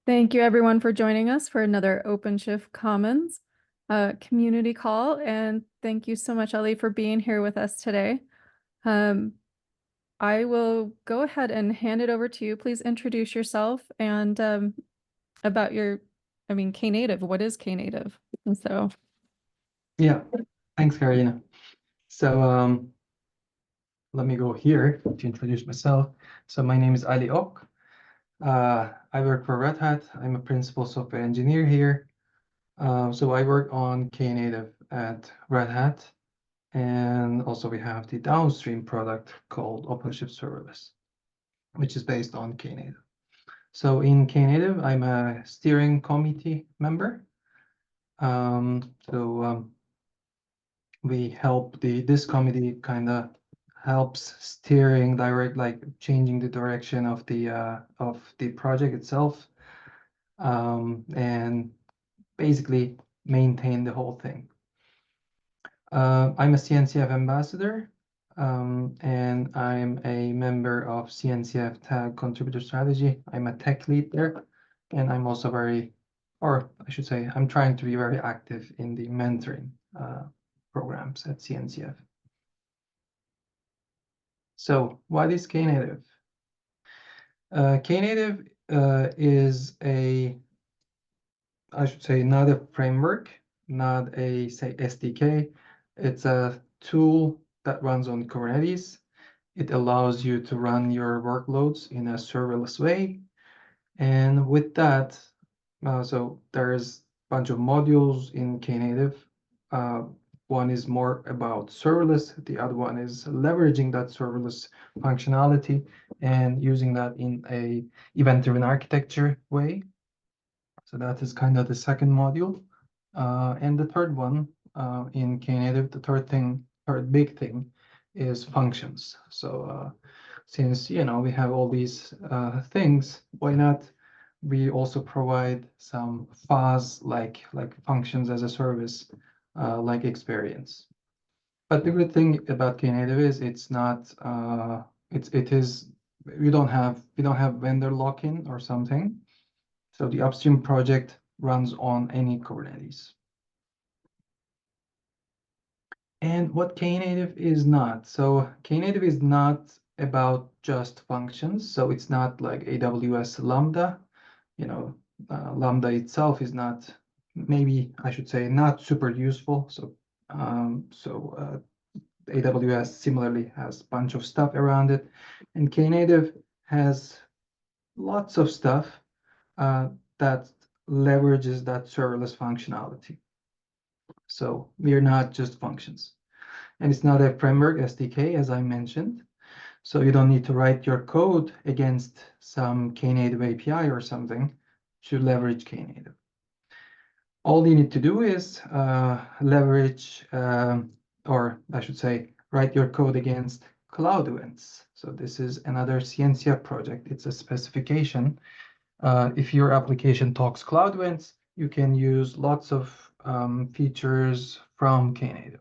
Thank you everyone for joining us for another OpenShift Commons community call. And thank you so much, Ellie, for being here with us today. I will go ahead and hand it over to you. Please introduce yourself and about Knative. What is Knative? And so, Yeah, thanks, Karina. So let me go here to introduce myself. So my name is Ali Ok. I work for Red Hat. I'm a principal software engineer here. So I work on Knative at Red Hat. And also we have the downstream product called OpenShift Serverless, which is based on Knative. So in Knative, I'm a steering committee member. We help this committee kind of helps steering like changing the direction of the project itself, and basically maintain the whole thing. I'm a CNCF ambassador, and I'm a member of CNCF Tag Contributor Strategy. I'm a tech lead there, and I'm also or I should say, I'm trying to be very active in the mentoring programs at CNCF. So what is Knative? Knative is I should say, not a framework, not a, say, SDK. It's a tool that runs on Kubernetes. It allows you to run your workloads in a serverless way. And with that, so there's a bunch of modules in Knative. One is more about serverless. The other one is leveraging that serverless functionality and using that in a event-driven architecture way. So that is kind of the second module. And the third one in Knative, the third big thing is functions. So since we have all these things, why not we also provide some FaaS like functions as a service like experience. But the good thing about Knative is it's not we don't have vendor lock-in or something. So the upstream project runs on any Kubernetes. And what Knative is not. So Knative is not about just functions. So it's not like AWS Lambda. Lambda itself is not, maybe I should say, not super useful. So AWS similarly has a bunch of stuff around it, and Knative has lots of stuff that leverages that serverless functionality. So we are not just functions. And it's not a framework SDK, as I mentioned. So you don't need to write your code against some Knative API or something to leverage Knative. All you need to do is leverage, or I should say, write your code against cloud events. So this is another CNCF project. It's a specification. If your application talks cloud events, you can use lots of features from Knative.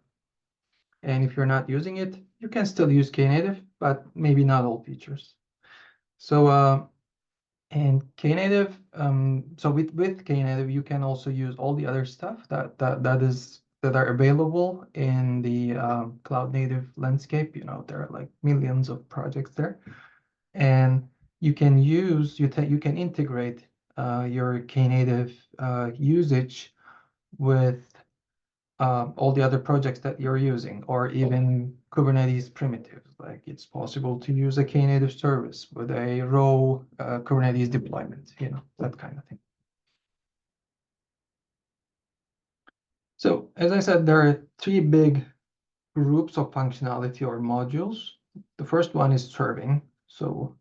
And if you're not using it, you can still use Knative, but maybe not all features. So and Knative, so with Knative, you can also use all the other stuff that are available in the cloud native landscape. There are like millions of projects there, and you can integrate your Knative usage with all the other projects that you're using, or even Kubernetes primitives. Like it's possible to use a Knative service with a raw Kubernetes deployment, that kind of thing. So as I said, there are three big groups of functionality or modules. The first one is serving. So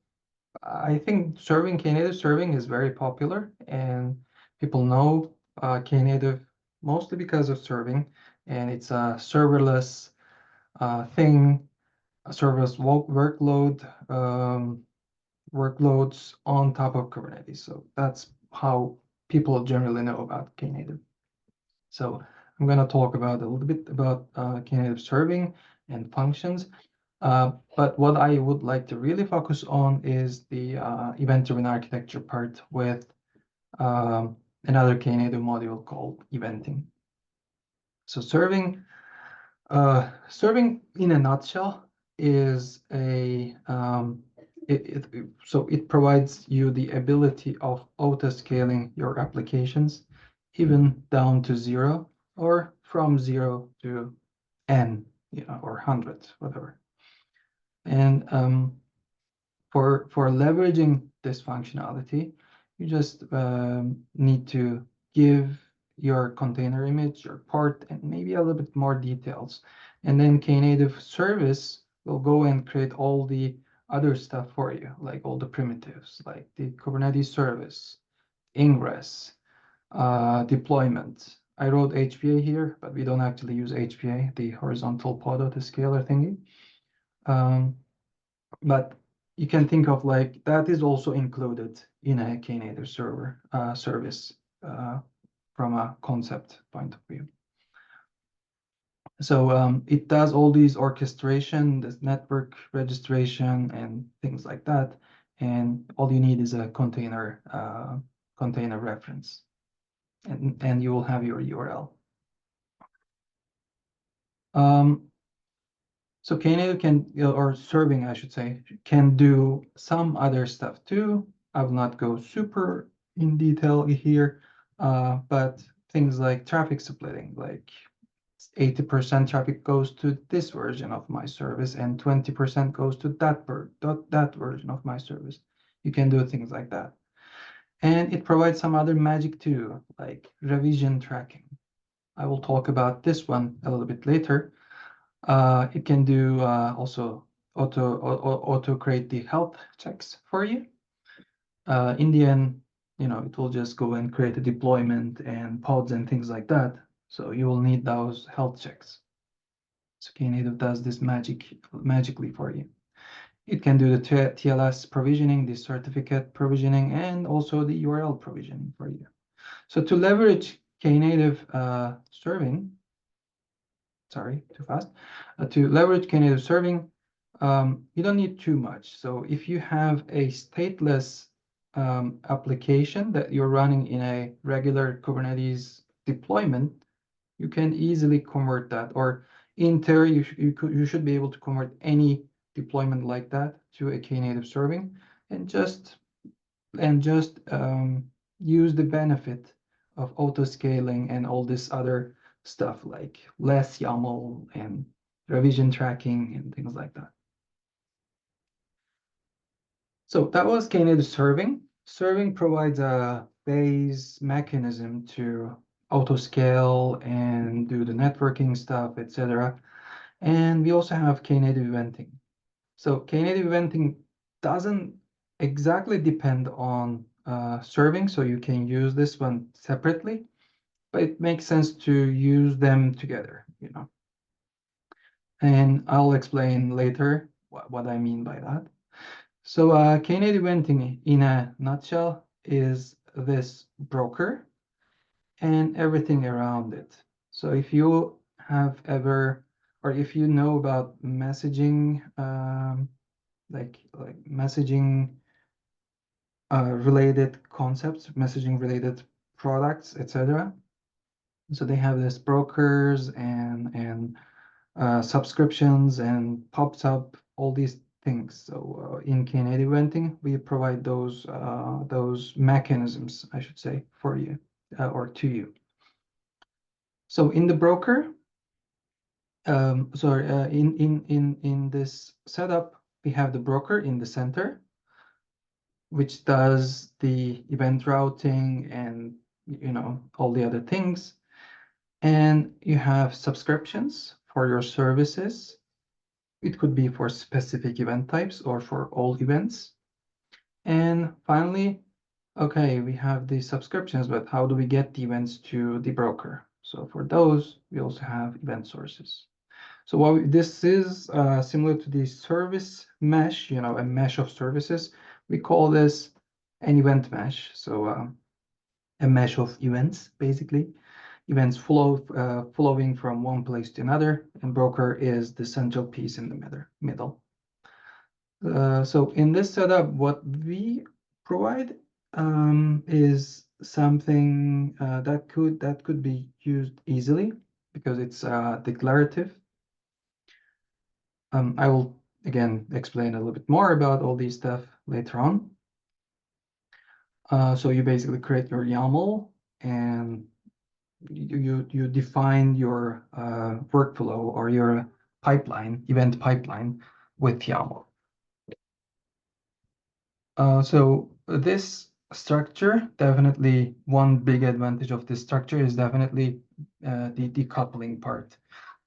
I think Knative serving is very popular, and people know Knative mostly because of serving, and it's a serverless thing, a serverless workloads on top of Kubernetes. So that's how people generally know about Knative. So I'm going to talk about a little bit about Knative serving and functions. But what I would like to really focus on is the event-driven architecture part with another Knative module called eventing. So serving in a nutshell is so it provides you the ability of auto-scaling your applications even down to 0 or from 0 to n, or hundreds, whatever. And for leveraging this functionality, you just need to give your container image, your port, and maybe a little bit more details. And then Knative service will go and create all the other stuff for you, like all the primitives, like the Kubernetes service, ingress, deployment. I wrote HPA here, but we don't actually use HPA, the horizontal pod autoscaler thingy. But you can think of like that is also included in a Knative server service from a concept point of view. So it does all these orchestration, this network registration, and things like that. And all you need is a container reference, and you will have your URL. So Knative can, or serving, I should say, can do some other stuff too. I will not go super in detail here, but things like traffic splitting, like 80% traffic goes to this version of my service and 20% goes to that version of my service. You can do things like that. And it provides some other magic too, like revision tracking. I will talk about this one a little bit later. It can do also auto create the health checks for you. In the end, it will just go and create a deployment and pods and things like that. So you will need those health checks. So Knative does this magically for you. It can do the TLS provisioning, the certificate provisioning, and also the URL provisioning for you. So to leverage Knative serving, sorry, too fast. To leverage Knative serving, you don't need too much. So if you have a stateless application that you're running in a regular Kubernetes deployment, you can easily convert that. Or in theory, you should be able to convert any deployment like that to a Knative serving, and just use the benefit of auto scaling and all this other stuff like less YAML and revision tracking and things like that. So that was Knative serving. Serving provides a base mechanism to auto scale and do the networking stuff, etc. And we also have Knative eventing. So Knative eventing doesn't exactly depend on serving, so you can use this one separately, but it makes sense to use them together, And I'll explain later what I mean by that. So Knative eventing in a nutshell is this broker and everything around it. So if you have ever, or if you know about messaging, like messaging related concepts, messaging related products, etc. So they have this brokers and subscriptions and pops up all these things. So in Knative eventing, we provide those mechanisms, I should say, for you or to you. So in the broker, in this setup, we have the broker in the center, which does the event routing and all the other things. And you have subscriptions for your services. It could be for specific event types or for all events. And finally, okay, we have the subscriptions, but how do we get the events to the broker? So for those, we also have event sources. So this is similar to the service mesh, a mesh of services. We call this an event mesh. So a mesh of events, basically. Events flowing from one place to another, and broker is the central piece in the middle. So in this setup, what we provide is something that could be used easily because it's declarative. I will again explain a little bit more about all these stuff later on. So you basically create your YAML and you define your workflow or your pipeline, event pipeline with YAML. So this structure, definitely one big advantage of this structure is definitely the decoupling part.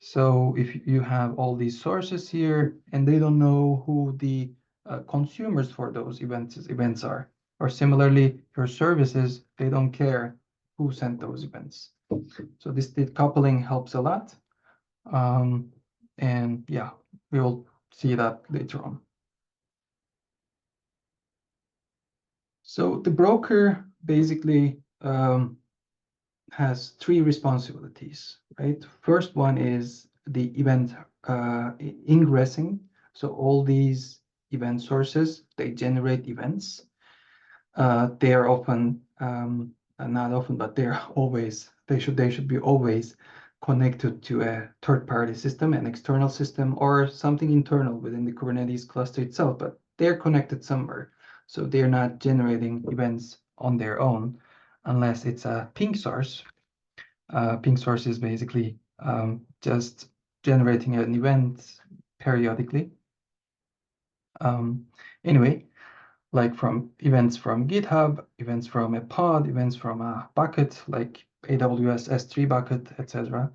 So if you have all these sources here and they don't know who the consumers for those events are, or similarly your services, they don't care who sent those events. So this decoupling helps a lot. And yeah, we will see that later on. So the broker basically has three responsibilities, right? First one is the event ingressing. So all these event sources, they generate events. They are often, not often, but they're always, they should be always connected to a third-party system, an external system, or something internal within the Kubernetes cluster itself, but they're connected somewhere. So they're not generating events on their own unless it's a ping source. Ping source is basically just generating an event periodically. Anyway, like from events from GitHub, events from a pod, events from a bucket like AWS S3 bucket, etc.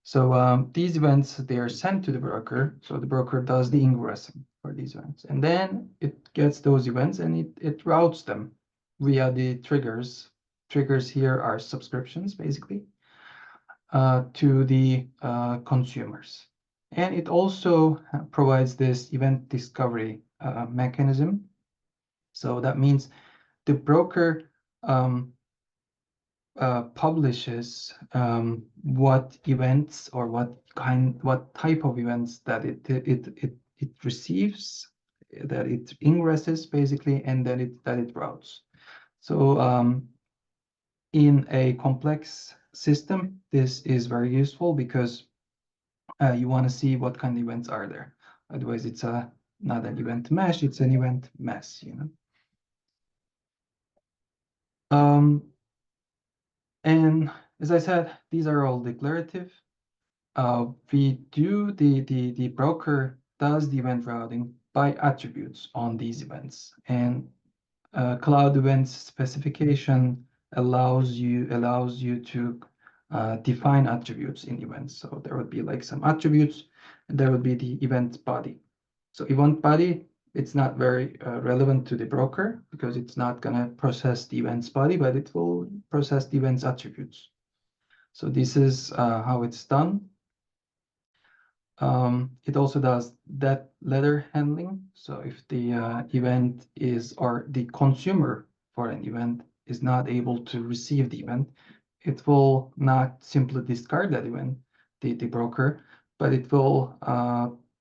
So these events, they are sent to the broker. So the broker does the ingressing for these events. And then it gets those events and it routes them via the triggers. Triggers here are subscriptions, basically, to the consumers. And it also provides this event discovery mechanism. So that means the broker publishes what events or what type of events that it receives, that it ingresses basically, and that it routes. So in a complex system, this is very useful because you want to see what kind of events are there. Otherwise, it's not an event mesh; it's an event mess. And as I said, these are all declarative. The broker does the event routing by attributes on these events, and cloud events specification allows you to define attributes in events. So there would be like some attributes, and there would be the event body. So event body, it's not very relevant to the broker because it's not going to process the events body, but it will process the events attributes. So this is how it's done. It also does that letter handling. So if the event is, or the consumer for an event is not able to receive the event, it will not simply discard that event, the broker, but it will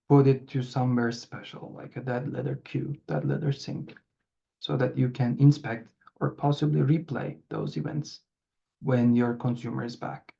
put it to somewhere special, like a dead letter queue, dead letter sync, so that you can inspect or possibly replay those events when your consumer is back.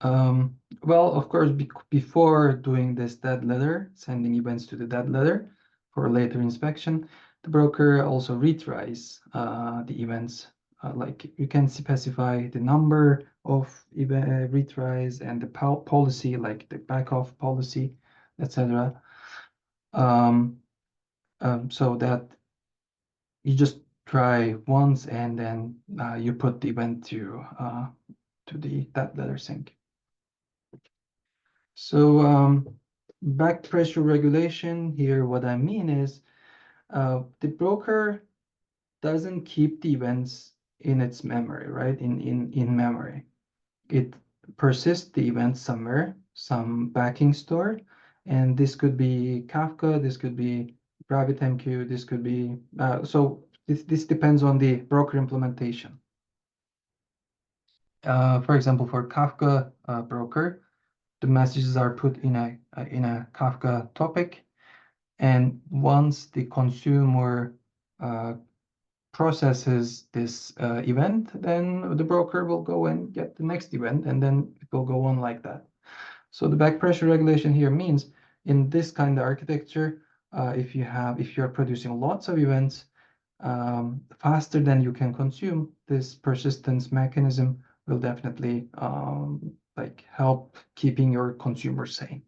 Well, of course, before doing this dead letter, sending events to the dead letter for later inspection, the broker also retries the events. Like you can specify the number of retries and the policy, like the backoff policy, etc. So that you just try once and then you put the event to the dead letter sync. So back pressure regulation here, what I mean is the broker doesn't keep the events in its memory, right? In memory. It persists the events somewhere, some backing store, and this could be Kafka, this could be RabbitMQ, this could be, so this depends on the broker implementation. For example, for Kafka broker, the messages are put in a Kafka topic, and once the consumer processes this event, then the broker will go and get the next event, and then it will go on like that. So the back pressure regulation here means in this kind of architecture, if you're producing lots of events faster than you can consume, this persistence mechanism will definitely like help keeping your consumer sane.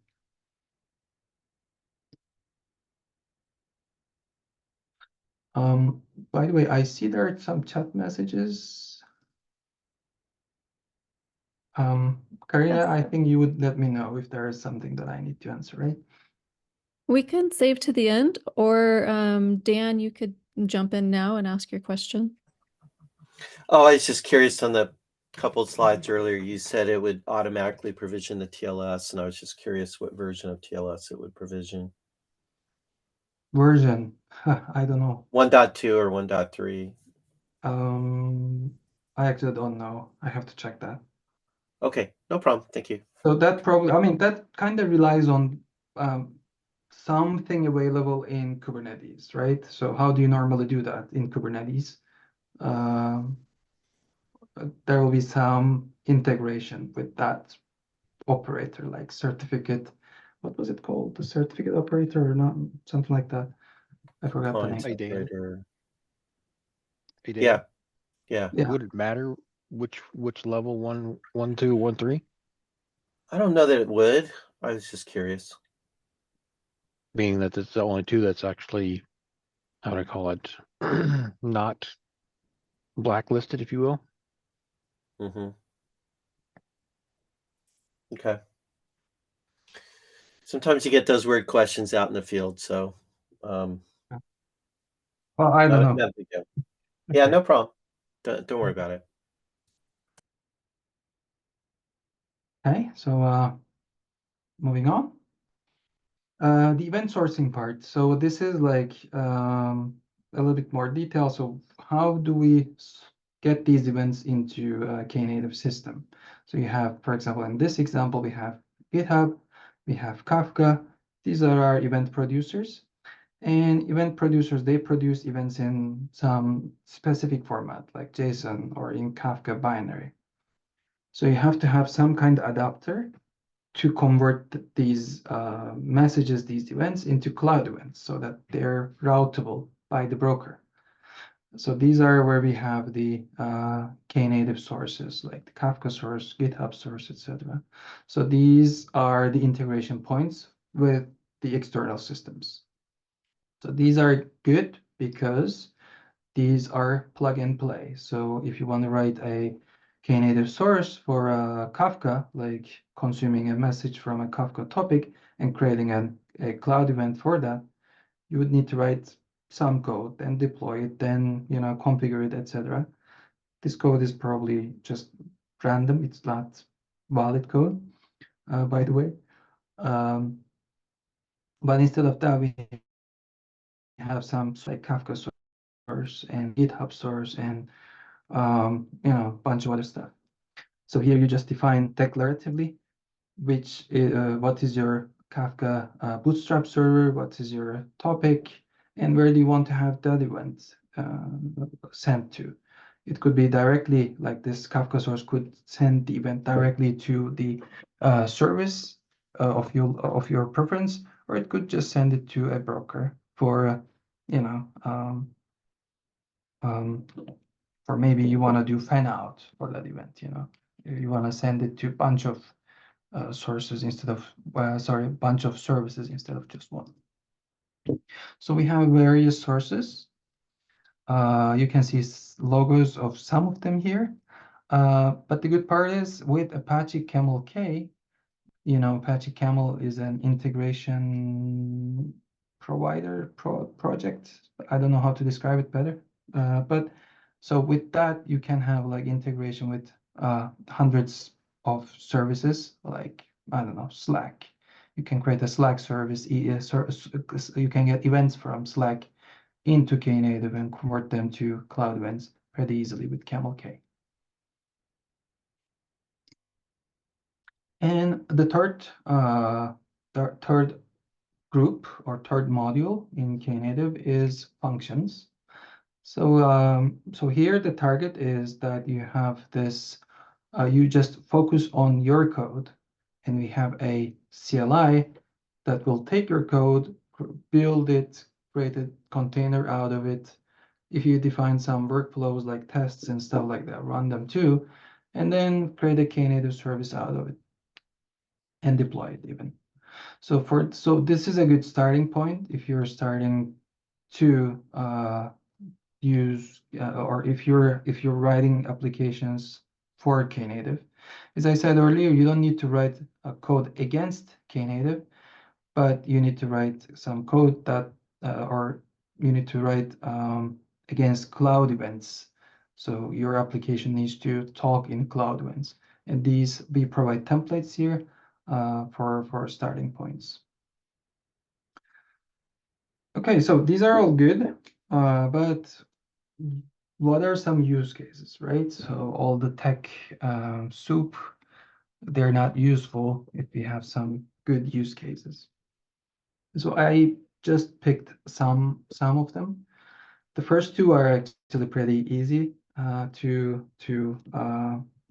By the way, I see there are some chat messages. Karina, Yes. I think you would let me know if there is something that I need to answer, right? We can save to the end, or Dan, you could jump in now and ask your question. Oh, I was just curious on the couple of slides earlier, you said it would automatically provision the TLS, and I was just curious what version of TLS it would provision. Version, I don't know. 1.2 or 1.3? I actually don't know. I have to check that. Okay, no problem. Thank you. So that probably, I mean, that kind of relies on something available in Kubernetes, right? So how do you normally do that in Kubernetes? There will be some integration with that operator, like certificate. What was it called? The certificate operator or not? Something like that. I forgot the name. Operator. EDA. Yeah. Would it matter which level 1, 2, 1, 3? I don't know that it would. I was just curious. Being that it's the only two that's actually, how would I call it, not blacklisted, if you will. Mm-hmm. Okay. Sometimes you get those weird questions out in the field, so Well, I don't know. not a big deal. Yeah, no problem. Don't worry about it. Okay, so moving on. The event sourcing part. So this is like a little bit more detail. So how do we get these events into a Knative system? So you have, for example, in this example, we have GitHub, we have Kafka. These are our event producers. And event producers, they produce events in some specific format, like JSON or in Kafka binary. So you have to have some kind of adapter to convert these messages, these events into cloud events so that they're routable by the broker. So these are where we have the Knative sources, like the Kafka source, GitHub source, etc. So these are the integration points with the external systems. So these are good because these are plug and play. So if you want to write a Knative source for Kafka, like consuming a message from a Kafka topic and creating a cloud event for that, you would need to write some code and deploy it, then configure it, etc. This code is probably just random. It's not valid code, by the way. But instead of that, we have some like Kafka source and GitHub source and a bunch of other stuff. So here you just define declaratively what is your Kafka Bootstrap server, what is your topic, and where do you want to have that event sent to. It could be directly, like this Kafka source could send the event directly to the service of your preference, or it could just send it to a broker for or maybe you want to do fan out for that event. You want to send it to a bunch of sources instead of a bunch of services instead of just one. So we have various sources. You can see logos of some of them here. But the good part is with Apache Camel K, Apache Camel is an integration provider project. I don't know how to describe it better. But so with that, you can have like integration with hundreds of services, like, I don't know, Slack. You can create a Slack service. You can get events from Slack into Knative and convert them to cloud events pretty easily with Camel K. And the third group or third module in Knative is functions. So here the target is that you have this, you just focus on your code, and we have a CLI that will take your code, build it, create a container out of it. If you define some workflows like tests and stuff like that, run them too, and then create a Knative service out of it and deploy it even. So this is a good starting point if you're starting to use or if you're writing applications for Knative. As I said earlier, you don't need to write a code against Knative, but you need to write some code that or you need to write against cloud events. So your application needs to talk in cloud events, and these we provide templates here for starting points. Okay, so these are all good, but what are some use cases, right? So all the tech soup, they're not useful if we have some good use cases. So I just picked some of them. The first two are actually pretty easy to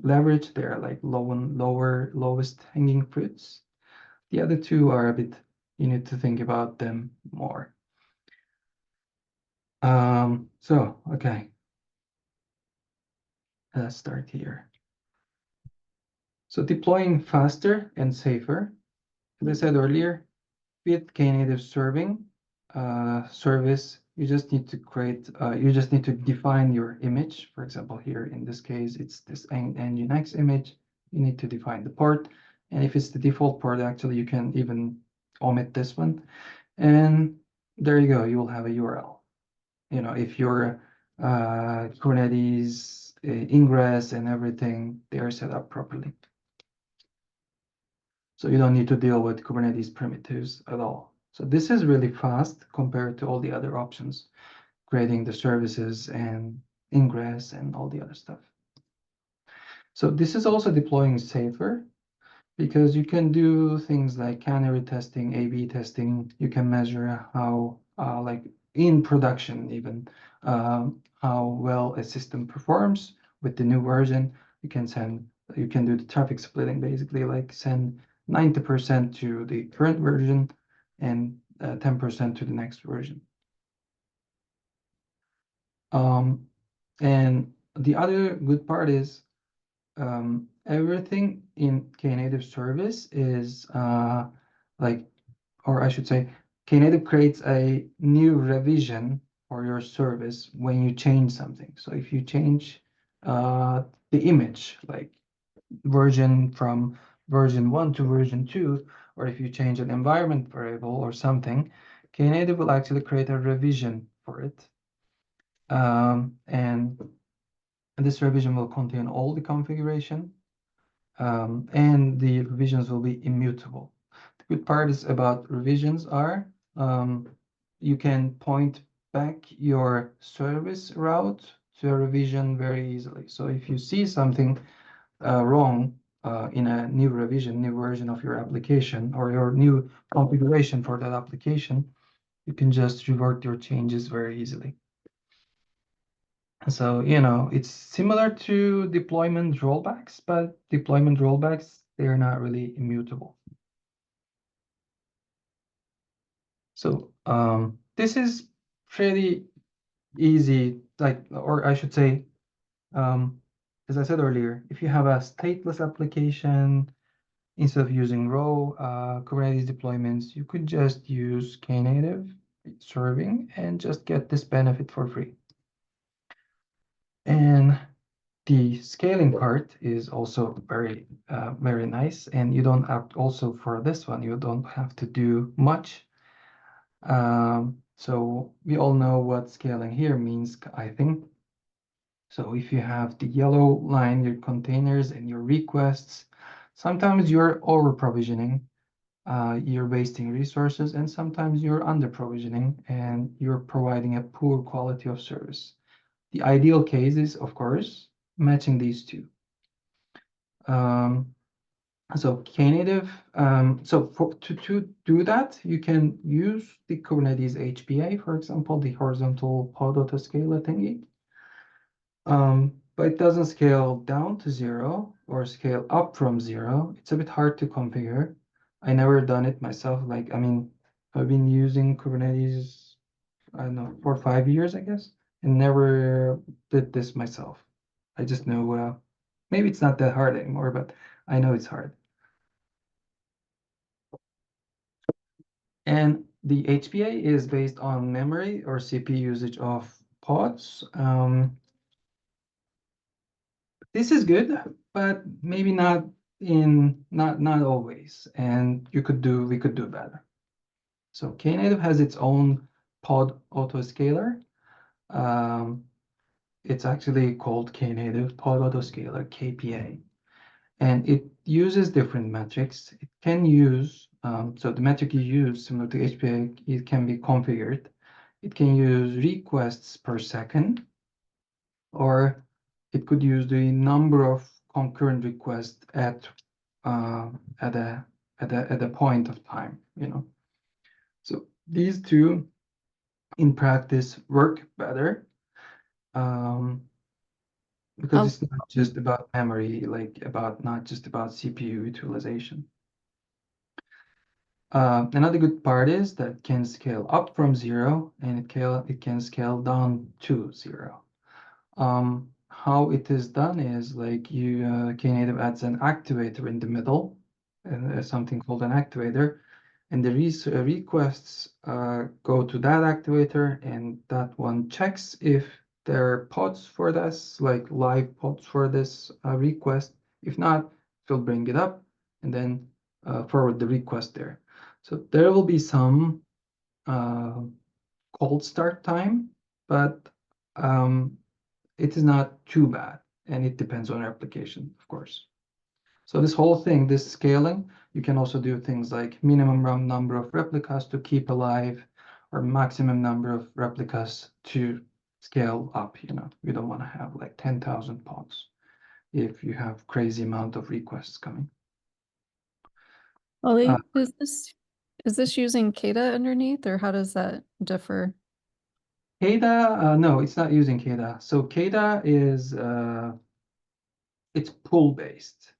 leverage. They're like lowest hanging fruits. The other two are a bit, you need to think about them more. Okay, let's start here. So deploying faster and safer. As I said earlier, with Knative serving service, you just need to create, you just need to define your image. For example, here in this case, it's this Nginx image. You need to define the port. And if it's the default port, actually, you can even omit this one. And there you go, you will have a URL. You know, if your Kubernetes ingress and everything, they are set up properly. So you don't need to deal with Kubernetes primitives at all. So this is really fast compared to all the other options, creating the services and ingress and all the other stuff. So this is also deploying safer because you can do things like canary testing, A/B testing. You can measure how, like in production even, how well a system performs with the new version. You can do the traffic splitting, basically like send 90% to the current version and 10% to the next version. And the other good part is everything in Knative service is or I should say, Knative creates a new revision for your service when you change something. So if you change the image, like version from version 1 to version 2, or if you change an environment variable or something, Knative will actually create a revision for it. And this revision will contain all the configuration, and the revisions will be immutable. The good part is about revisions are you can point back your service route to a revision very easily. So if you see something wrong in a new revision, new version of your application or your new configuration for that application, you can just revert your changes very easily. So, you know, it's similar to deployment rollbacks, but deployment rollbacks, they're not really immutable. So this is pretty easy, like, or I should say, as I said earlier, if you have a stateless application, instead of using raw Kubernetes deployments, you could just use Knative serving and just get this benefit for free. And the scaling part is also very, very nice. And you don't have also for this one, you don't have to do much. So we all know what scaling here means, I think. So if you have the yellow line, your containers and your requests, sometimes you're over provisioning, you're wasting resources, and sometimes you're under provisioning and you're providing a poor quality of service. The ideal case is, of course, matching these two. So Knative, to do that, you can use the Kubernetes HPA, for example, the horizontal pod autoscaler thingy. But it doesn't scale down to 0 or scale up from 0. It's a bit hard to configure. I never done it myself. Like, I mean, I've been using Kubernetes, I don't know, 4 or 5 years, I guess, and never did this myself. I just know, maybe it's not that hard anymore, but I know it's hard. And the HPA is based on memory or CPU usage of pods. This is good, but maybe not always. And we could do better. So Knative has its own pod autoscaler. It's actually called Knative Pod Autoscaler, KPA. And it uses different metrics. It can use, so the metric you use, similar to HPA, it can be configured. It can use requests per second, or it could use the number of concurrent requests at a point of time, you know. So these two, in practice, work better. Because it's not just about memory, like not just about CPU utilization. Another good part is that it can scale up from 0 and it can scale down to 0. How it is done is like Knative adds an activator in the middle, something called an activator, and the requests go to that activator, and that one checks if there are pods for this, like live pods for this request. If not, it'll bring it up and then forward the request there. So there will be some cold start time, but it is not too bad, and it depends on your application, of course. So this whole thing, this scaling, you can also do things like minimum number of replicas to keep alive, or maximum number of replicas to scale up. You know, you don't want to have like 10,000 pods if you have crazy amount of requests coming. Ollie, is this using Kata underneath, or how does that differ? Kata, no, it's not using Kata. So Kata is it's pull based.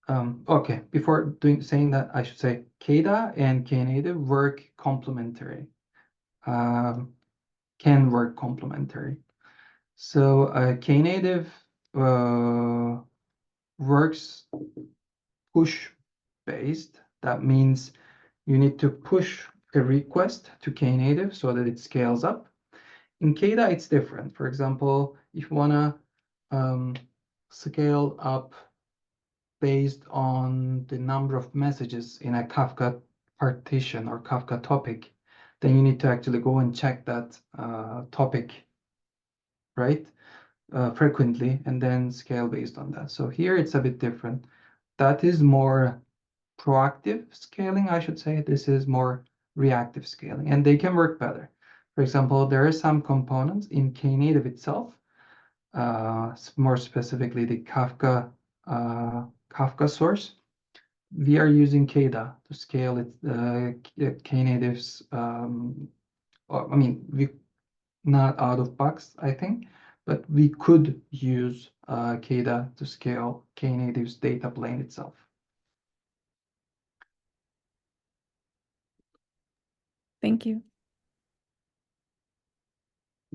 Okay, before saying that, I should say Kata and Knative work complementary. Can work complementary. So Knative works push based. That means you need to push a request to Knative so that it scales up. In Kata, it's different. For example, if you wanna scale up based on the number of messages in a Kafka partition or Kafka topic, then you need to actually go and check that topic, right, frequently, and then scale based on that. So here it's a bit different. That is more proactive scaling, I should say. This is more reactive scaling, and they can work better. For example, there are some components in Knative itself, more specifically the Kafka source. We are using Kata to scale it, Knative's, I mean, we not out of box, I think, but we could use Kata to scale Knative's data plane itself. Thank you.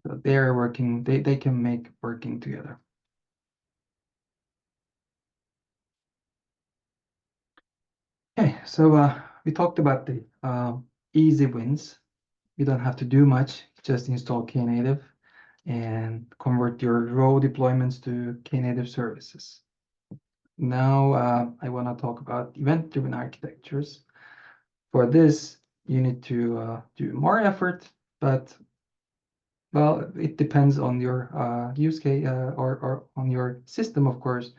So they're working, they can make working together. Okay, so we talked about the easy wins. You don't have to do much, just install Knative and convert your raw deployments to Knative services. Now I want to talk about event-driven architectures. For this, you need to do more effort, but well, it depends on your use case or on your system, of course,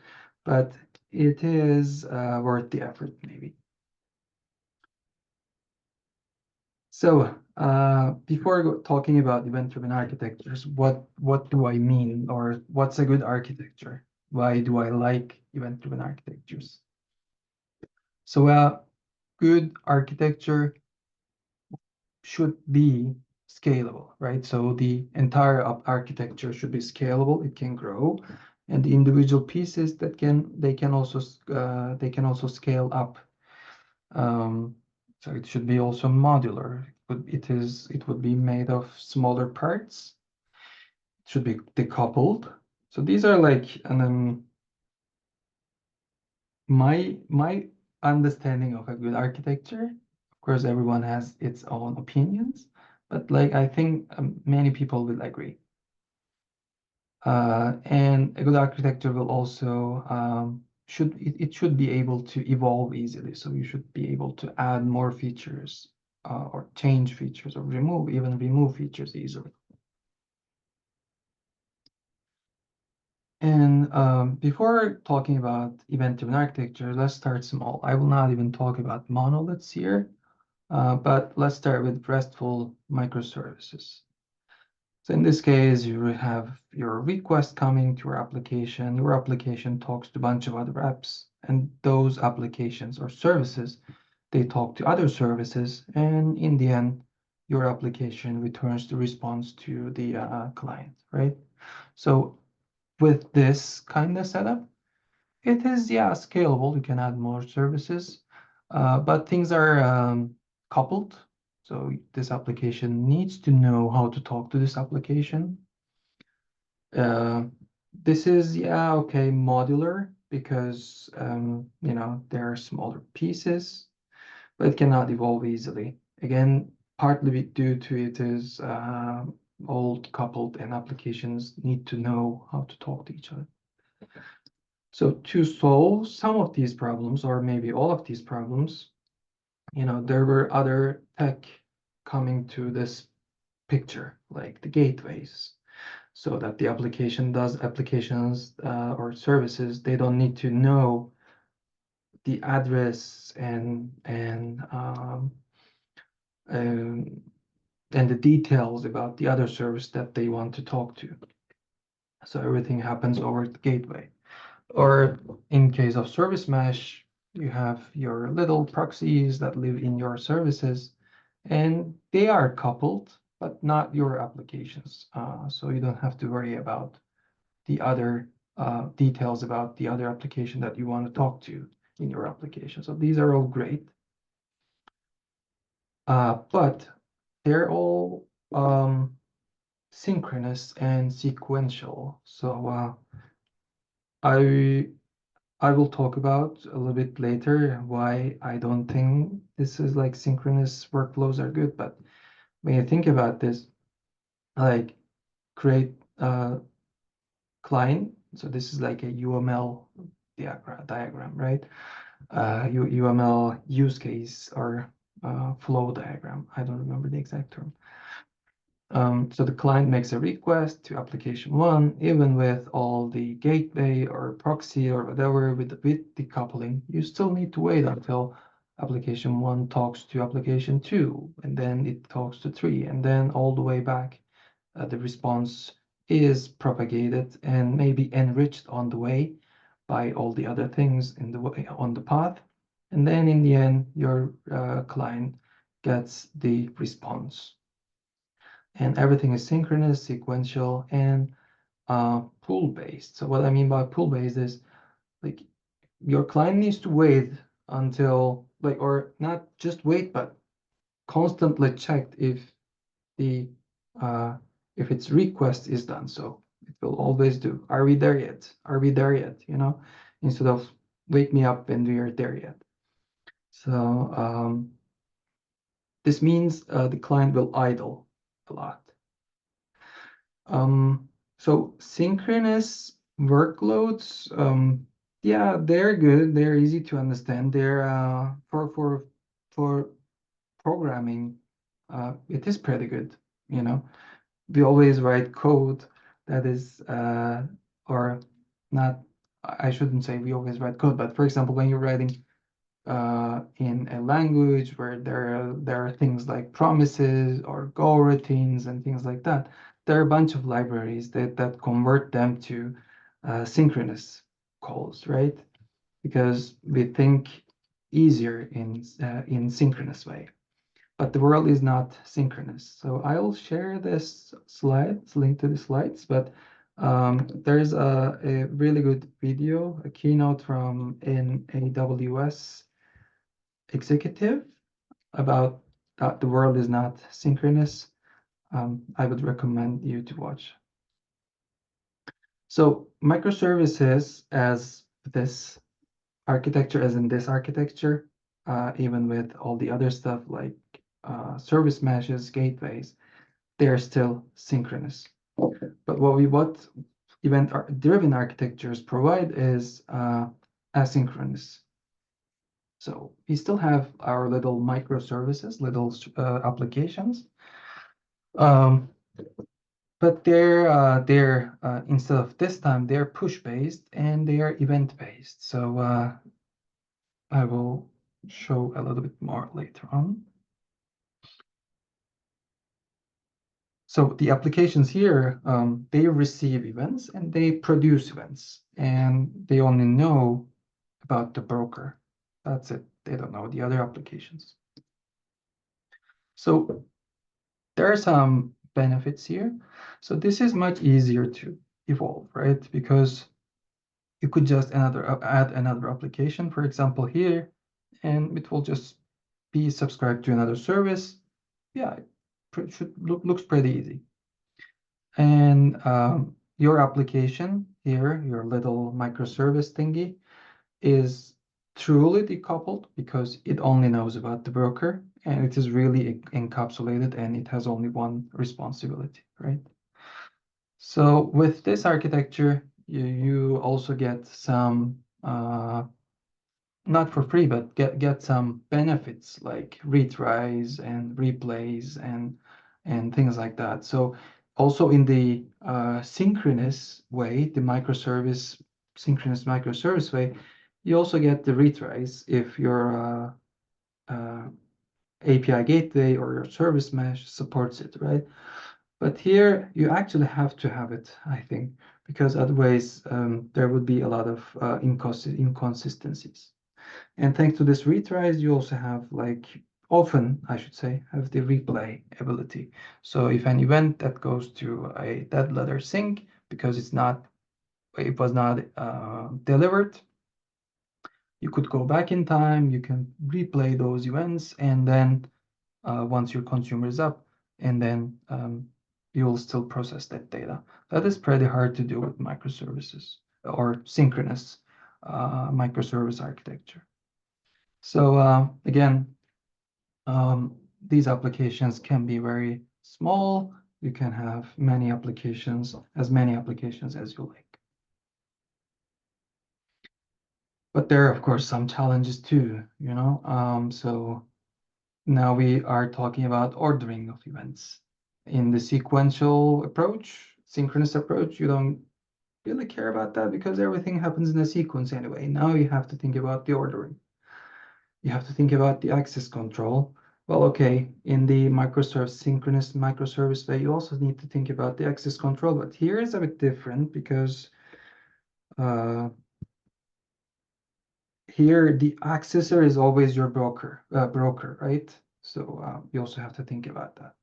but it is worth the effort, maybe. So before talking about event-driven architectures, what do I mean, or what's a good architecture? Why do I like event-driven architectures? So a good architecture should be scalable, right? So the entire architecture should be scalable. It can grow, and the individual pieces that they can also scale up. So it should be also modular. It would be made of smaller parts. It should be decoupled. So these are like my understanding of a good architecture. Of course, everyone has its own opinions, but like I think many people will agree. And a good architecture will also should be able to evolve easily. So you should be able to add more features or change features or even remove features easily. And before talking about event-driven architecture, let's start small. I will not even talk about monoliths here, but let's start with RESTful microservices. So in this case, you have your request coming to your application. Your application talks to a bunch of other apps, and those applications or services, they talk to other services, and in the end, your application returns the response to the client, right? So with this kind of setup, it is, yeah, scalable. You can add more services, but things are coupled. So this application needs to know how to talk to this application. This is, yeah, okay, modular because, there are smaller pieces, but it cannot evolve easily. Again, partly due to it is all coupled and applications need to know how to talk to each other. So to solve some of these problems, or maybe all of these problems, there were other tech coming to this picture, like the gateways, so that the applications or services, they don't need to know the address and the details about the other service that they want to talk to. So everything happens over the gateway. Or in case of service mesh, you have your little proxies that live in your services, and they are coupled, but not your applications. So you don't have to worry about the other details about the other application that you want to talk to in your application. So these are all great, but they're all synchronous and sequential. So I will talk about a little bit later why I don't think this is like synchronous workflows are good. But when you think about this, like create a client. So this is like a UML diagram, right? UML use case or flow diagram. I don't remember the exact term. So the client makes a request to application one, even with all the gateway or proxy or whatever with the coupling, you still need to wait until application one talks to application two, and then it talks to three, and then all the way back, the response is propagated and maybe enriched on the way by all the other things in the way on the path. And then in the end, your client gets the response. And everything is synchronous, sequential, and pool-based. So what I mean by pool-based is like your client needs to wait until or not just wait, but constantly check if its request is done. So it will always do, are we there yet? Are we there yet? Instead of wake me up when we are there yet. So this means the client will idle a lot. So synchronous workloads, yeah, they're good. They're easy to understand. They're for programming, it is pretty good. We always write code that is or not. I shouldn't say we always write code, but for example, when you're writing in a language where there are things like promises or go routines and things like that. There are a bunch of libraries that convert them to synchronous calls, right? Because we think easier in synchronous way. But the world is not synchronous. So I'll share this link to the slides, but there's a really good video, a keynote from an AWS executive about that the world is not synchronous. I would recommend you to watch. So microservices as this architecture, as in this architecture, even with all the other stuff like service meshes, gateways, they're still synchronous. But what event-driven architectures provide is asynchronous. So we still have our little microservices, little applications, but they're instead of this time they're push-based and they are event-based. So I will show a little bit more later on. So the applications here, they receive events and they produce events, and they only know about the broker. That's it. They don't know the other applications. So there are some benefits here. So this is much easier to evolve, right? Because you could just add another application, for example, here, and it will just be subscribed to another service. Yeah, it looks pretty easy. And your application here, your little microservice thingy, is truly decoupled because it only knows about the broker, and it is really encapsulated, and it has only one responsibility, right? So with this architecture, you also get some not for free, but get some benefits like retries and replays and things like that. So also in the synchronous way, the synchronous microservice way, you also get the retries if your API gateway or your service mesh supports it, right? But here you actually have to have it, I think, because otherwise there would be a lot of inconsistencies. And thanks to this retries, you also have often, I should say, have the replay ability. So if an event that goes to a dead letter sync because it was not delivered, you could go back in time, you can replay those events, and then once your consumer is up, and then you'll still process that data. That is pretty hard to do with microservices or synchronous microservice architecture. So again, these applications can be very small. You can have many applications as you like. But there are, of course, some challenges too, you know. So now we are talking about ordering of events. In the sequential approach, synchronous approach, you don't really care about that because everything happens in a sequence anyway. Now you have to think about the ordering. You have to think about the access control. Well, okay, in the synchronous microservice way, you also need to think about the access control, but here is a bit different because here the accessor is always your broker, right? So you also have to think about that.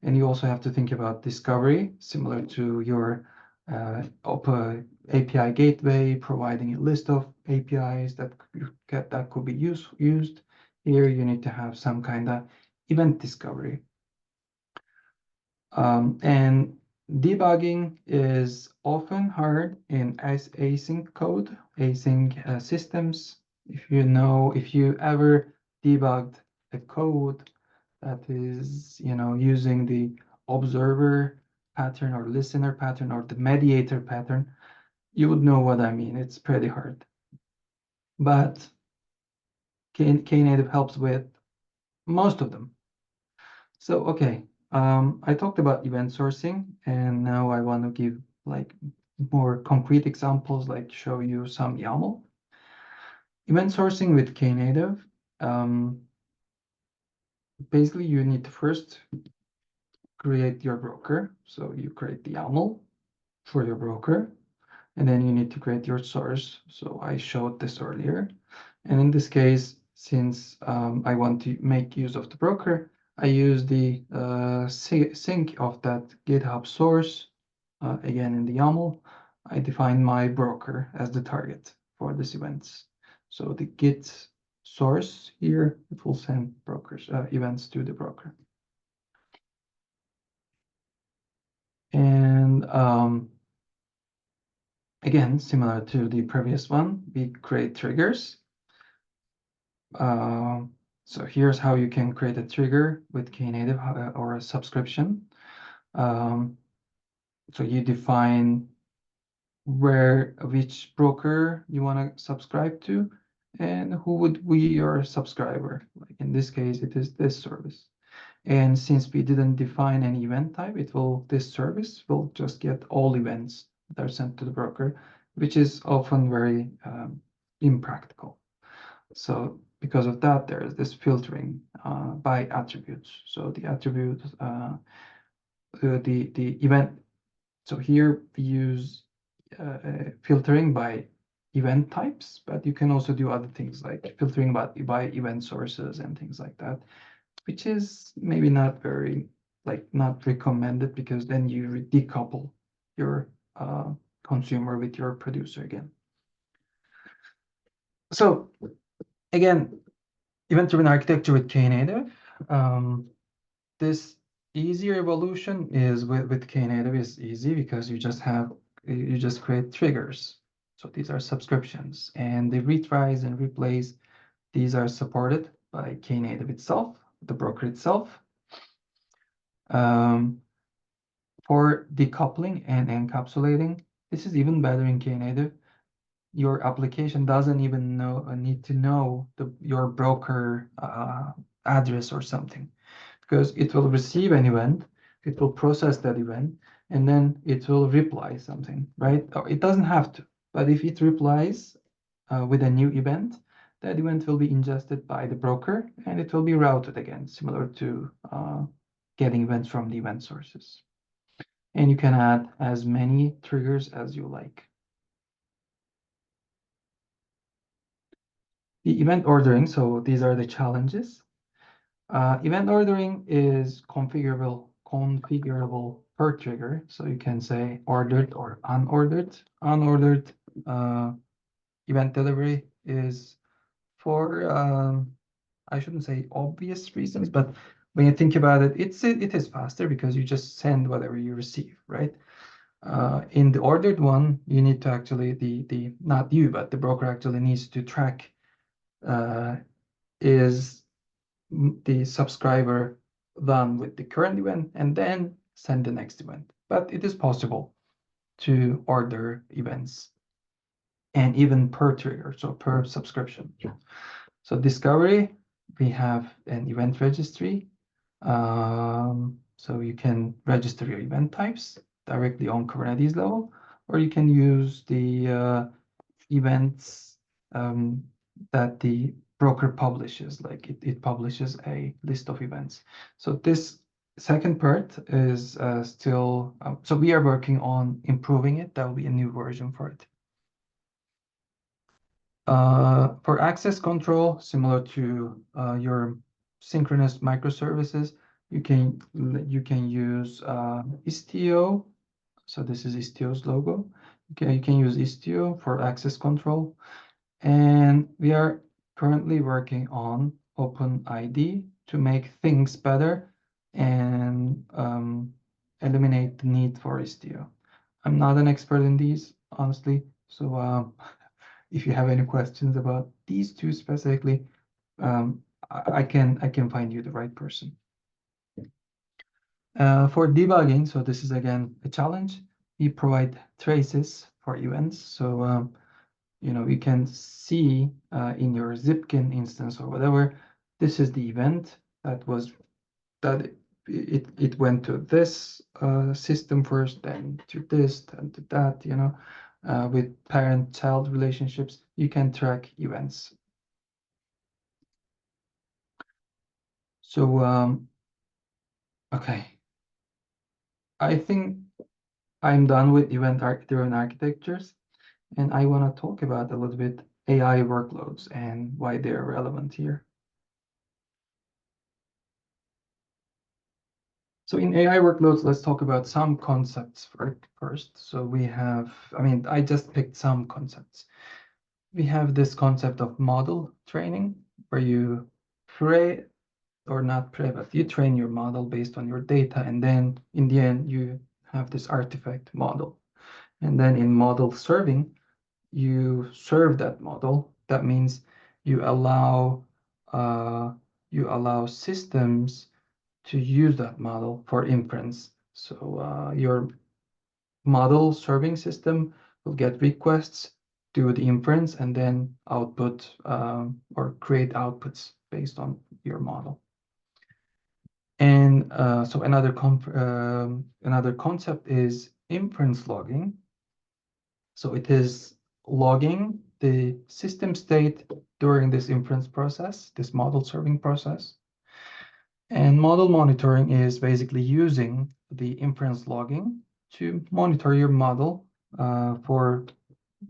And you also have to think about discovery, similar to your API gateway, providing a list of APIs that could be used. Here you need to have some kind of event discovery. And debugging is often hard in async code, async systems. If you ever debugged a code that is, using the observer pattern or listener pattern or the mediator pattern, you would know what I mean. It's pretty hard. But Knative helps with most of them. So, okay, I talked about event sourcing, and now I want to give more concrete examples, like show you some YAML. Event sourcing with Knative. Basically, you need to first create your broker. So you create the YAML for your broker, and then you need to create your source. So I showed this earlier. And in this case, since I want to make use of the broker, I use the sync of that GitHub source. Again, in the YAML, I define my broker as the target for this events. So the Git source here, it will send brokers events to the broker. And again, similar to the previous one, we create triggers. So here's how you can create a trigger with Knative or a subscription. So you define which broker you want to subscribe to, and who would be your subscriber. Like in this case, it is this service. And since we didn't define any event type, this service will just get all events that are sent to the broker, which is often very impractical. So because of that, there is this filtering by attributes. So the attribute, the event. So here we use filtering by event types, but you can also do other things like filtering by event sources and things like that, which is maybe not very not recommended, because then you decouple your consumer with your producer again. So again, event-driven architecture with Knative. This easier evolution is with Knative is easy because you just create triggers. So these are subscriptions, and the retries and replays, these are supported by Knative itself, the broker itself. For decoupling and encapsulating, this is even better in Knative. Your application doesn't even need to know your broker address or something, because it will receive an event, it will process that event, and then it will reply something, right? Or it doesn't have to, but if it replies with a new event, that event will be ingested by the broker, and it will be routed again, similar to getting events from the event sources. And you can add as many triggers as you like. The event ordering, so these are the challenges. Event ordering is configurable per trigger. So you can say ordered or unordered. Unordered event delivery is for, I shouldn't say obvious reasons, but when you think about it, it is faster because you just send whatever you receive, right? In the ordered one, you need to actually, not you, but the broker actually needs to track is the subscriber done with the current event and then send the next event. But it is possible to order events, and even per trigger, so per subscription. So discovery, we have an event registry. So you can register your event types directly on Kubernetes level, or you can use the events that the broker publishes, like it publishes a list of events. So this second part is still, so we are working on improving it. That will be a new version for it. For access control, similar to your synchronous microservices, you can use Istio. So this is Istio's logo. Okay, you can use Istio for access control. And we are currently working on OpenID to make things better and eliminate the need for Istio. I'm not an expert in these, honestly. So if you have any questions about these two specifically, I can find you the right person. For debugging, so this is again a challenge. We provide traces for events. So you can see in your Zipkin instance or whatever, this is the event that it went to this system first, then to this, then to that, with parent-child relationships, you can track events. So, okay. I think I'm done with event-driven architectures, and I want to talk about a little bit AI workloads and why they're relevant here. So in AI workloads, let's talk about some concepts first. So we have, I just picked some concepts. We have this concept of model training, where you pray or not pray, but you train your model based on your data, and then in the end, you have this artifact model. And then in model serving, you serve that model. That means you allow systems to use that model for inference. So your model serving system will get requests, do the inference, and then output or create outputs based on your model. And so another concept is inference logging. So it is logging the system state during this inference process, this model serving process. And model monitoring is basically using the inference logging to monitor your model for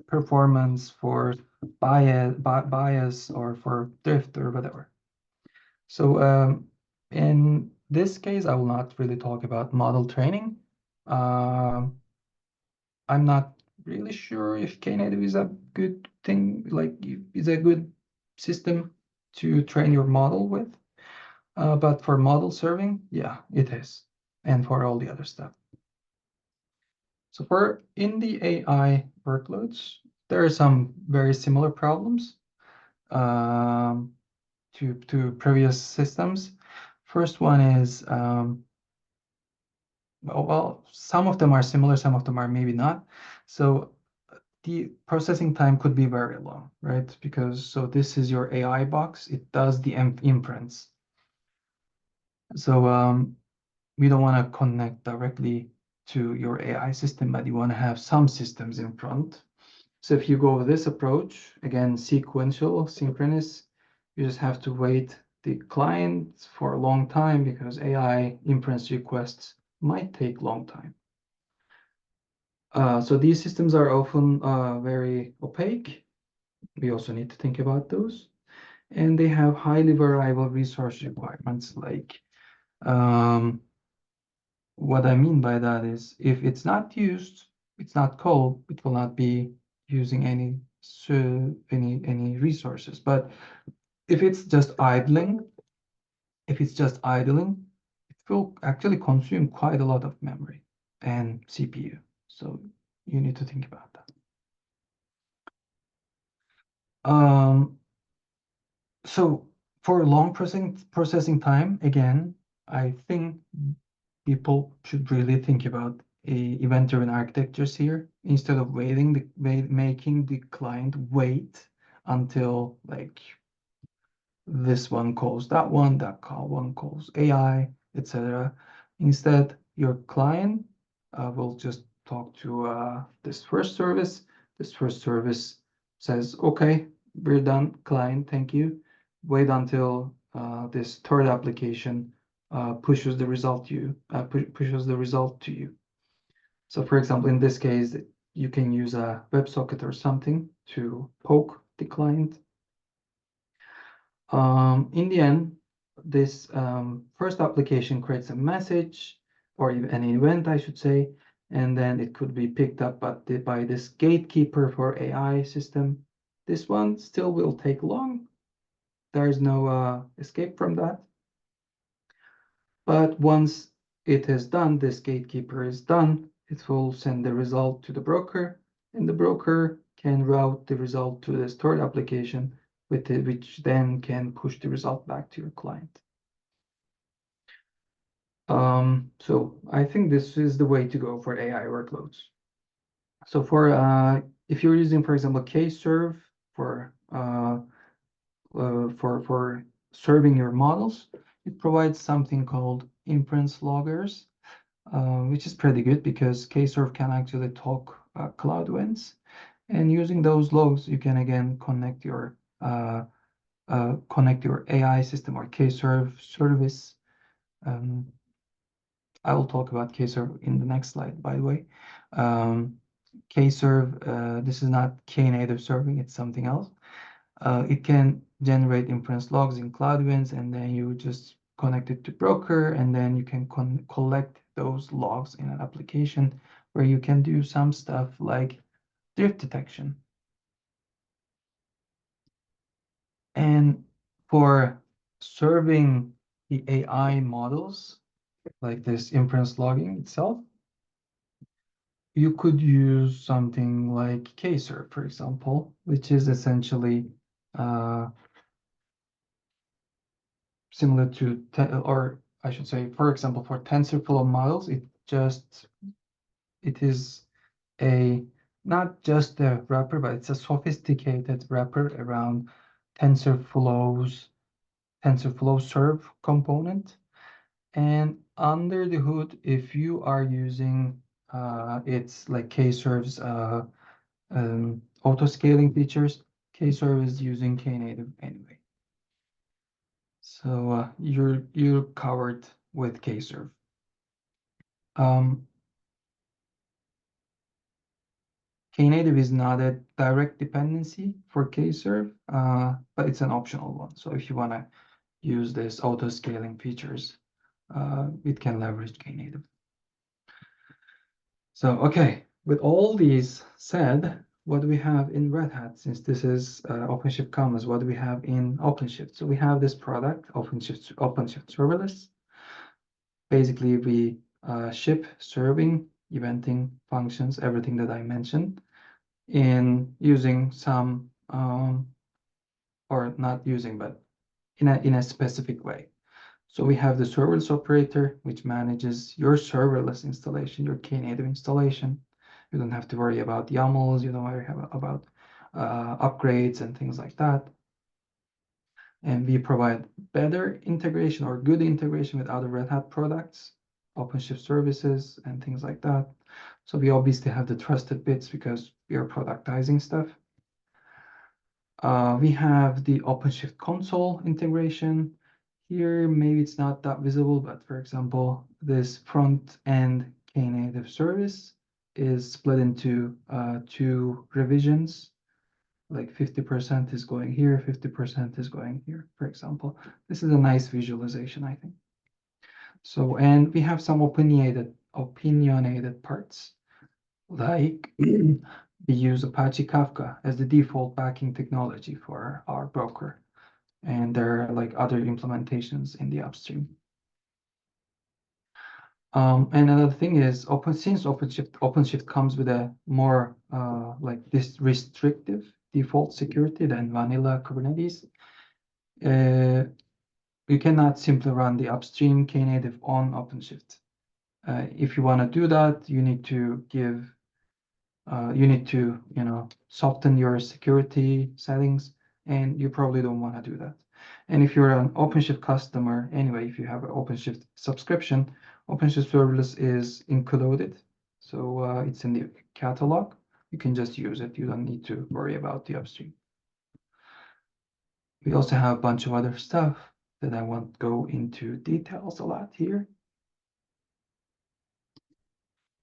performance, for bias, or for drift or whatever. So in this case, I will not really talk about model training. I'm not really sure if Knative is a good thing, like is a good system to train your model with. But for model serving, yeah, it is. And for all the other stuff. So for in the AI workloads, there are some very similar problems to previous systems. First one is, well, some of them are similar, some of them are maybe not. So the processing time could be very long, right? So this is your AI box. It does the inference. So we don't want to connect directly to your AI system, but you want to have some systems in front. So if you go with this approach, again, sequential, synchronous, you just have to wait the client for a long time because AI inference requests might take a long time. So these systems are often very opaque. We also need to think about those. And they have highly variable resource requirements. Like what I mean by that is if it's not used, it's not called, it will not be using any resources. But if it's just idling, it will actually consume quite a lot of memory and CPU. So you need to think about that. So for long processing time, again, I think people should really think about event-driven architectures here instead of making the client wait until like this one calls that one calls AI, etc. Instead, your client will just talk to this first service. This first service says, "Okay, we're done, client. Thank you." Wait until this third application pushes the result to you. So, for example, in this case, you can use a WebSocket or something to poke the client. In the end, this first application creates a message or an event, I should say, and then it could be picked up by this gatekeeper for AI system. This one still will take long. There is no escape from that. But once it is done, this gatekeeper is done, it will send the result to the broker, and the broker can route the result to this third application, which then can push the result back to your client. So I think this is the way to go for AI workloads. So if you're using, for example, Kserve for serving your models, it provides something called inference loggers, which is pretty good because Kserve can actually talk cloud winds. And using those logs, you can again connect your AI system or Kserve service. I will talk about Kserve in the next slide, by the way. Kserve, this is not Knative serving, it's something else. It can generate inference logs in CloudWinds, and then you just connect it to broker, and then you can collect those logs in an application where you can do some stuff like drift detection. And for serving the AI models, like this inference logging itself, you could use something like Kserve, for example, which is essentially similar to, or I should say, for example, for TensorFlow models, it is not just a wrapper, but it's a sophisticated wrapper around TensorFlow serve component. And under the hood, if you are using it's like Kserve's auto scaling features, Kserve is using Knative anyway. So you're covered with Kserve. Knative is not a direct dependency for Kserve, but it's an optional one. So if you want to use this auto scaling features, it can leverage Knative. So, okay, with all these said, what do we have in Red Hat? Since this is OpenShift Commons, what do we have in OpenShift? So we have this product, OpenShift Serverless. Basically, we ship serving, eventing functions, everything that I mentioned, in using some, or not using, but in a specific way. So we have the serverless operator, which manages your serverless installation, your Knative installation. You don't have to worry about YAMLs, you don't worry about upgrades and things like that. And we provide better integration or good integration with other Red Hat products, OpenShift services, and things like that. So we obviously have the trusted bits because we are productizing stuff. We have the OpenShift console integration. Here, maybe it's not that visible, but for example, this front-end Knative service is split into 2 revisions. Like 50% is going here, 50% is going here, for example. This is a nice visualization, I think. So, and we have some opinionated parts, like we use Apache Kafka as the default backing technology for our broker. And there are like other implementations in the upstream. And another thing is, since OpenShift comes with a more like this restrictive default security than vanilla Kubernetes, you cannot simply run the upstream Knative on OpenShift. If you want to do that, you need to soften your security settings, and you probably don't want to do that. And if you're an OpenShift customer, anyway, if you have an OpenShift subscription, OpenShift Serverless is included. So it's in the catalog. You can just use it. You don't need to worry about the upstream. We also have a bunch of other stuff that I won't go into details a lot here.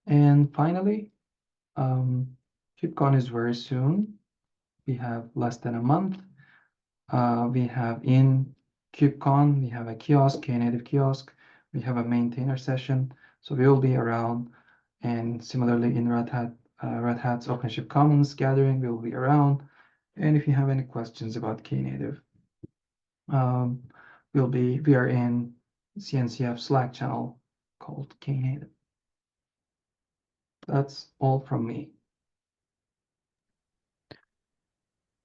And finally, KubeCon is very soon. We have less than a month. We have in KubeCon, we have a kiosk, Knative kiosk. We have a maintainer session. So we will be around. And similarly in Red Hat's OpenShift Commons gathering, we will be around. And if you have any questions about Knative, we are in CNCF Slack channel called Knative. That's all from me.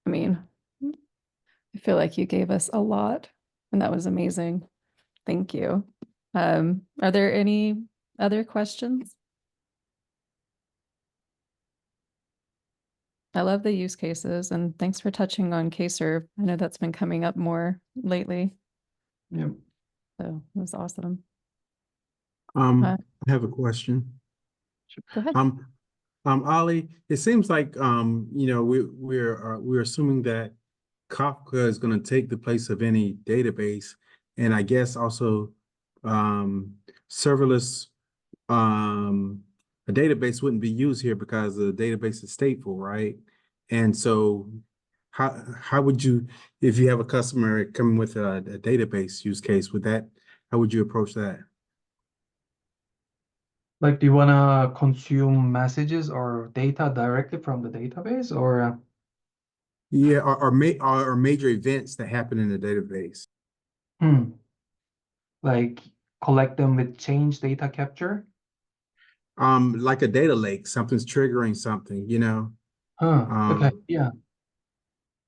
I mean, I feel like you gave us a lot, and that was amazing. Thank you. Are there any other questions? I love the use cases, and thanks for touching on Kserve. I know that's been coming up more lately. Yeah. So it was awesome. I have a question. Go ahead. Ali, it seems like we're assuming that Kafka is going to take the place of any database, and I guess also serverless a database wouldn't be used here because the database is stateful, right? And so how would you, if you have a customer coming with a database use case, how would you approach that? Like, do you want to consume messages or data directly from the database, or Yeah, or major events that happen in the database. like collect them with change data capture? Like a data lake, something's triggering something, you know. Okay, yeah.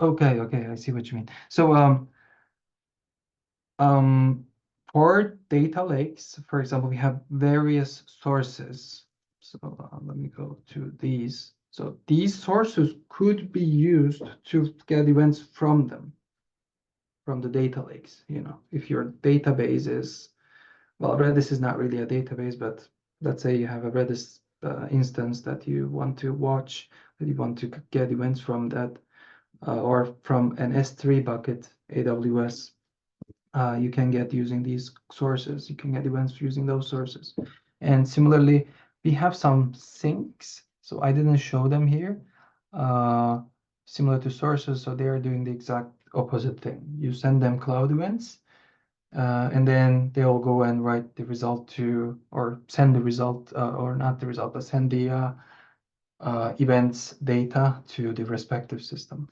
Okay, I see what you mean. So for data lakes, for example, we have various sources. So let me go to these. So these sources could be used to get events from them, from the data lakes. You know, if your database is, well, Redis is not really a database, but let's say you have a Redis instance that you want to watch, that you want to get events from that, or from an S3 bucket, AWS. You can get using these sources. You can get events using those sources. And similarly, we have some sinks. So I didn't show them here. Similar to sources, so they are doing the exact opposite thing. You send them cloud events, and then they'll go and write the result to, or send the result, or not the result, but send the events data to the respective system.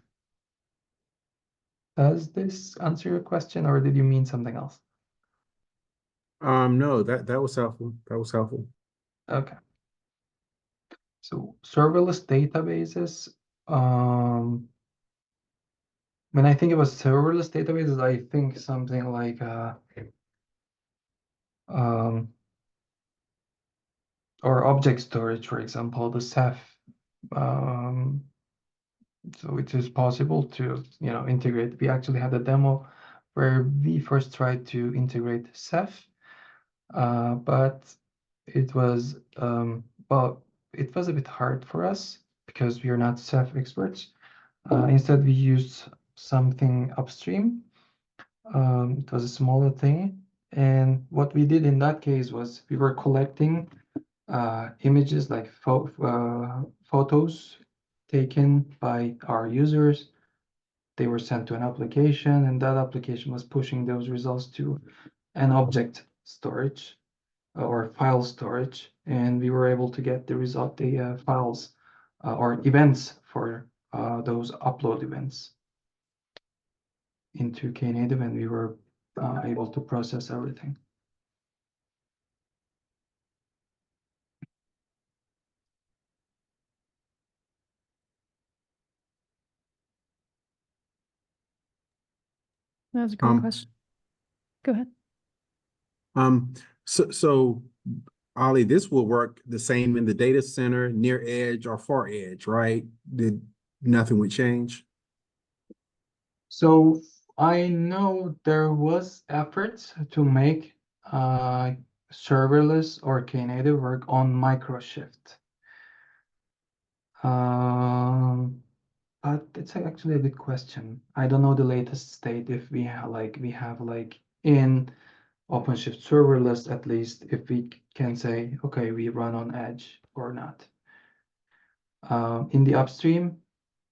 Does this answer your question, or did you mean something else? No, that was helpful. That was helpful. Okay. So serverless databases, when I think about serverless databases, I think something like or object storage, for example, the Ceph. So it is possible to, you know, integrate. We actually had a demo where we first tried to integrate Ceph, but it was well, it was a bit hard for us because we are not Ceph experts. Instead, we used something upstream. It was a smaller thing, and what we did in that case was we were collecting images like photos taken by our users. They were sent to an application, and that application was pushing those results to an object storage or file storage, and we were able to get the result, the files or events for those upload events into Knative, and we were able to process everything. That was a great question. Go ahead. So Ollie, this will work the same in the data center, near edge or far edge, right? Nothing would change. So I know there was efforts to make serverless or Knative work on microshift. But it's actually a good question. I don't know the latest state, if we have like in OpenShift Serverless, at least, if we can say, okay, we run on edge or not. In the upstream,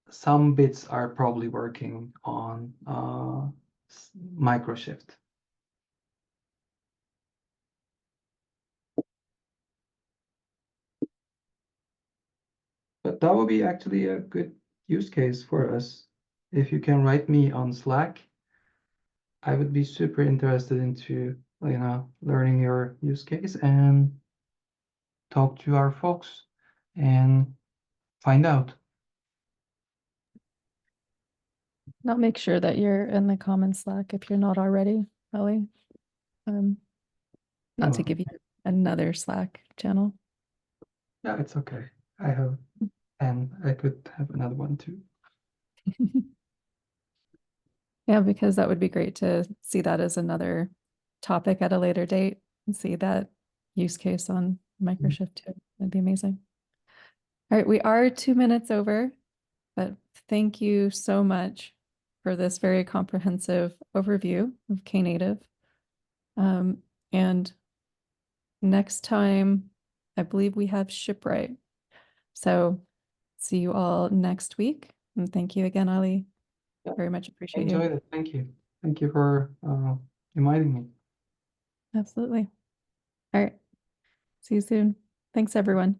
some bits are probably working on microshift. But that would be actually a good use case for us. If you can write me on Slack, I would be super interested into, you know, learning your use case and talk to our folks and find out. I'll make sure that you're in the common Slack if you're not already, Ellie. Not to give you another Slack channel. Yeah, it's okay. I have, and I could have another one too. Yeah, because that would be great to see that as another topic at a later date and see that use case on microshift too. That'd be amazing. All right, we are 2 minutes over, but thank you so much for this very comprehensive overview of Knative. And next time I believe we have Shipwright. So see you all next week. And thank you again, Ali. Yeah, Very much I appreciate you. enjoyed it. Thank you. Thank you for inviting me. Absolutely. All right. See you soon. Thanks, everyone.